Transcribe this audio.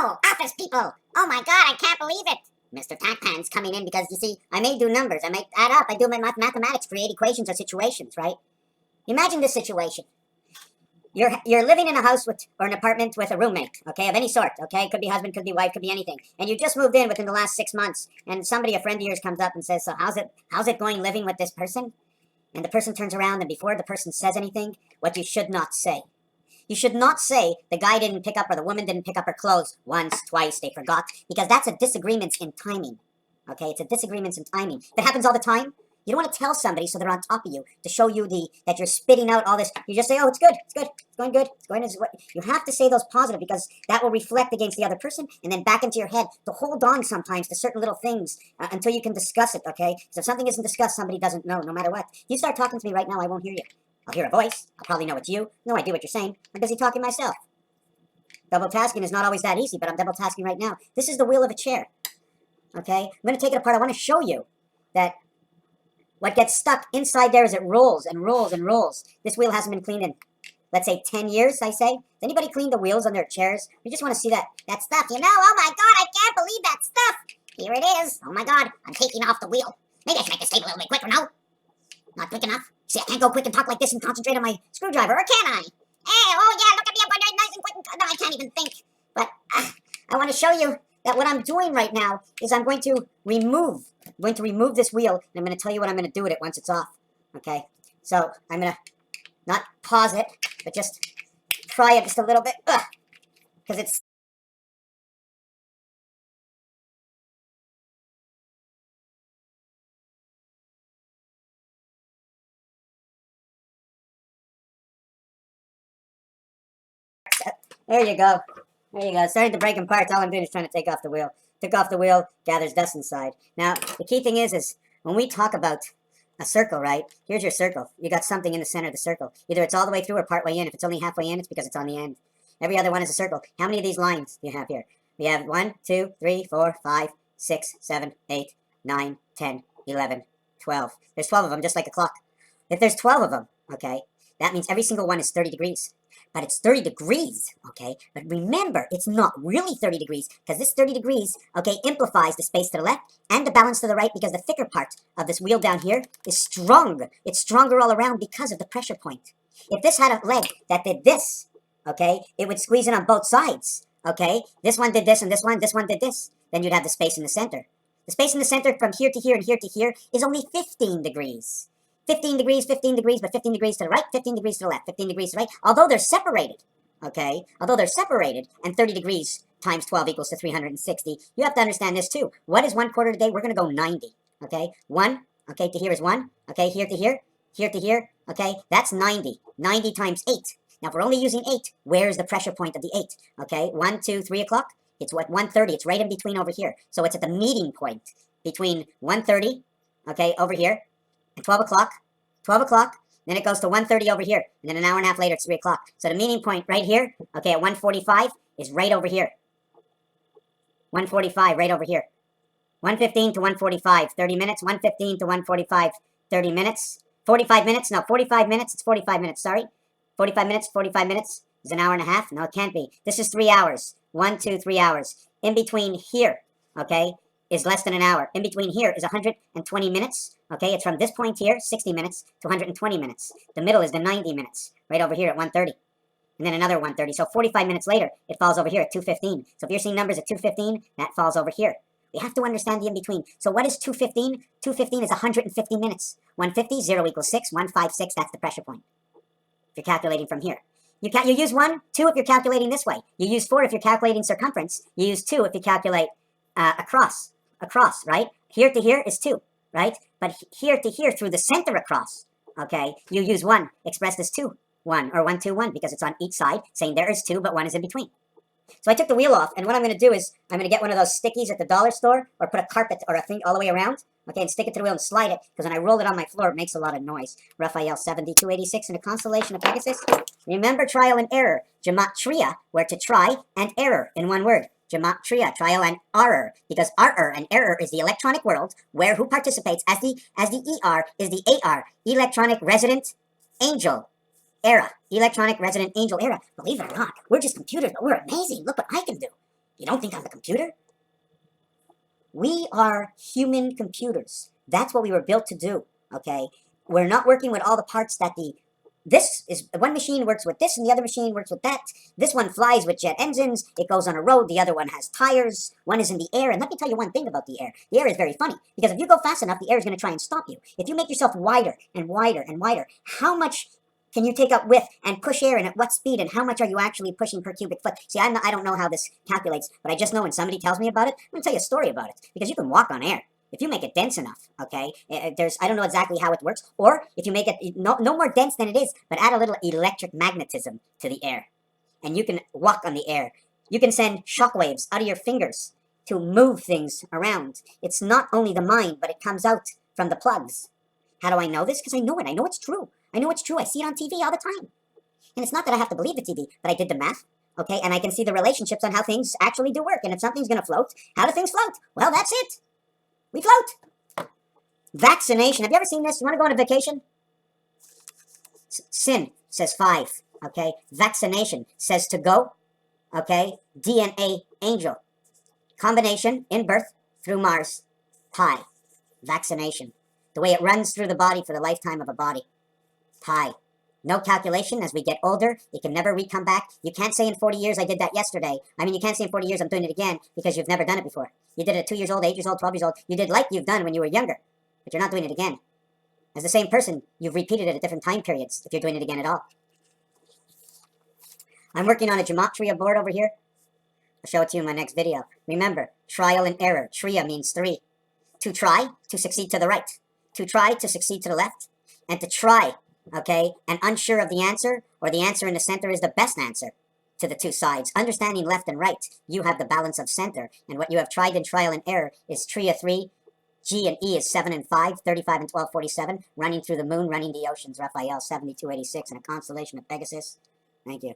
Oh, office people! Oh my god, I can't believe it! Mr. Tackpan's coming in because, you see, I may do numbers, I may add up, I do my mathematics, create equations or situations, right? Imagine this situation. You're living in a house with or an apartment with a roommate, okay, of any sort, okay? Could be husband, could be wife, could be anything. And you just moved in within the last 6 months, and somebody, a friend of yours, comes up and says, "So how's it going living with this person?" And the person turns around, and before the person says anything, what you should not say. You should not say the guy didn't pick up or the woman didn't pick up her clothes once, twice, they forgot, because that's a disagreement in timing. Okay, it's a disagreement in timing. If it happens all the time, you don't want to tell somebody so they're on top of you to show you that you're spitting out all this. You just say, "Oh, it's good, it's good, it's going good, it's going." You have to say those positive because that will reflect against the other person and then back into your head to hold on sometimes to certain little things until you can discuss it. Okay, so if something isn't discussed, somebody doesn't know. No matter what, you start talking to me right now, I won't hear you. I'll hear a voice. I'll probably know it's you. No idea what you're saying. I'm busy talking myself. Double tasking is not always that easy, but I'm double tasking right now. This is the wheel of a chair. Okay? I'm going to take it apart. I want to show you that what gets stuck inside there is it rolls and rolls and rolls. This wheel hasn't been cleaned in, let's say, 10 years, I say. Has anybody cleaned the wheels on their chairs? We just want to see that stuff, you know? Oh my god, I can't believe that stuff. Here it is. Oh my god, I'm taking off the wheel. Maybe I should make this table a little bit quicker, no? Not quick enough? See, I can't go quick and talk like this and concentrate on my screwdriver, or can I? Hey, oh yeah, look at me, I'm going nice and quick and... No, I can't even think. But I want to show you that what I'm doing right now is I'm going to remove this wheel, and I'm going to tell you what I'm going to do with it once it's off. Okay? So, I'm going to not pause it, but just try it just a little bit. Because it's... There you go. There you go. It's starting to break apart. All I'm doing is trying to take off the wheel. Took off the wheel, gathers dust inside. Now, the key thing is when we talk about a circle, right? Here's your circle. You got something in the center of the circle. Either it's all the way through or part way in. If it's only halfway in, it's because it's on the end. Every other one is a circle. How many of these lines do you have here? We have 1, 2, 3, 4, 5, 6, 7, 8, 9, 10, 11, 12. There's 12 of them, just like a clock. If there's 12 of them, okay, that means every single one is 30 degrees. But it's 30 degrees, okay? But remember, it's not really 30 degrees, because this 30 degrees, okay, amplifies the space to the left and the balance to the right, because the thicker part of this wheel down here is strong. It's stronger all around because of the pressure point. If this had a leg that did this, okay, it would squeeze in on both sides, okay? This one did this and this one did this. Then you'd have the space in the center. The space in the center from here to here and here to here is only 15 degrees. 15 degrees, but 15 degrees to the right, 15 degrees to the left, 15 degrees to the right, although they're separated, okay? Although they're separated, and 30 degrees times 12 equals to 360, you have to understand this too. What is 1/4 today? We're going to go 90, okay? 1, okay, to here is 1, okay, here to here, okay? That's 90. 90 times 8. Now, if we're only using 8, where's the pressure point of the 8? Okay, 1, 2, 3 o'clock. It's what, 1:30. It's right in between over here. So it's at the meeting point between 1:30, okay, over here, and 12 o'clock, then it goes to 1:30 over here, and then an hour and a half later, it's 3 o'clock. So the meeting point right here, okay, at 1:45 is right over here. 1:45, right over here. 1:15 to 1:45, 30 minutes. 1:15 to 1:45, 30 minutes. 45 minutes, no, 45 minutes, it's 45 minutes, sorry. 45 minutes is an hour and a half. No, it can't be. This is 3 hours. 1, 2, 3 hours. In between here, okay, is less than an hour. In between here is 120 minutes. Okay, it's from this point here, 60 minutes, to 120 minutes. The middle is the 90 minutes, right over here at 1:30. And then another 1:30. So 45 minutes later, it falls over here at 2:15. So if you're seeing numbers at 2:15, that falls over here. We have to understand the in-between. So what is 2:15? 2:15 is 150 minutes. 150, 0 equals 6. 156, that's the pressure point. If you're calculating from here. You use 1, 2 if you're calculating this way. You use 4 if you're calculating circumference. You use 2 if you calculate across, right? Here to here is 2, right? But here to here through the center across, okay, you use 1, expressed as 2, 1, or 1, 2, 1, because it's on each side, saying there is 2, but 1 is in between. So I took the wheel off, and what I'm going to do is I'm going to get one of those stickies at the dollar store, or put a carpet or a thing all the way around, okay, and stick it to the wheel and slide it, because when I roll it on my floor, it makes a lot of noise. Raphael 7286 in a constellation of Pegasus. Remember trial and error. Gematria, where to try, and error in one word. Gematria, trial and error, because error and error is the electronic world, where who participates as the ER is the AR, electronic resident angel. Era. Electronic Resident Angel Era. Believe it or not, we're just computers, but we're amazing. Look what I can do. You don't think I'm the computer? We are human computers. That's what we were built to do, okay? We're not working with all the parts that this is, one machine works with this and the other machine works with that. This one flies with jet engines. It goes on a road. The other one has tires. One is in the air. And let me tell you one thing about the air. The air is very funny because if you go fast enough, the air is going to try and stop you. If you make yourself wider and wider and wider, how much can you take up with and push air and at what speed and how much are you actually pushing per cubic foot? See, I don't know how this calculates, but I just know when somebody tells me about it, I'm going to tell you a story about it because you can walk on air. If you make it dense enough, okay, I don't know exactly how it works, or if you make it no more dense than it is, but add a little electric magnetism to the air, and you can walk on the air. You can send shockwaves out of your fingers to move things around. It's not only the mind, but it comes out from the plugs. How do I know this? Because I know it. I know it's true. I know it's true. I see it on TV all the time. And it's not that I have to believe the TV, but I did the math, okay, and I can see the relationships on how things actually do work. And if something's going to float, how do things float? Well, that's it. We float. Vaccination. Have you ever seen this? You want to go on a vacation? Sin says 5. Okay. Vaccination says to go. Okay. DNA angel. Combination in birth through Mars. Pi. Vaccination. The way it runs through the body for the lifetime of a body. Pi. No calculation. As we get older, it can never come back. You can't say in 40 years, I did that yesterday. I mean, you can't say in 40 years, I'm doing it again because you've never done it before. You did it at 2 years old, 8 years old, 12 years old. You did like you've done when you were younger, but you're not doing it again. As the same person, you've repeated it at different time periods if you're doing it again at all. I'm working on a gematria board over here. I'll show it to you in my next video. Remember, trial and error. Tria means 3. To try, to succeed to the right. To try, to succeed to the left. And to try, okay, and unsure of the answer, or the answer in the center is the best answer to the two sides. Understanding left and right, you have the balance of center. And what you have tried in trial and error is Tria 3, G and E is 7 and 5, 35 and 12, 47, running through the moon, running the oceans, Raphael 7286, and a constellation of Pegasus. Thank you.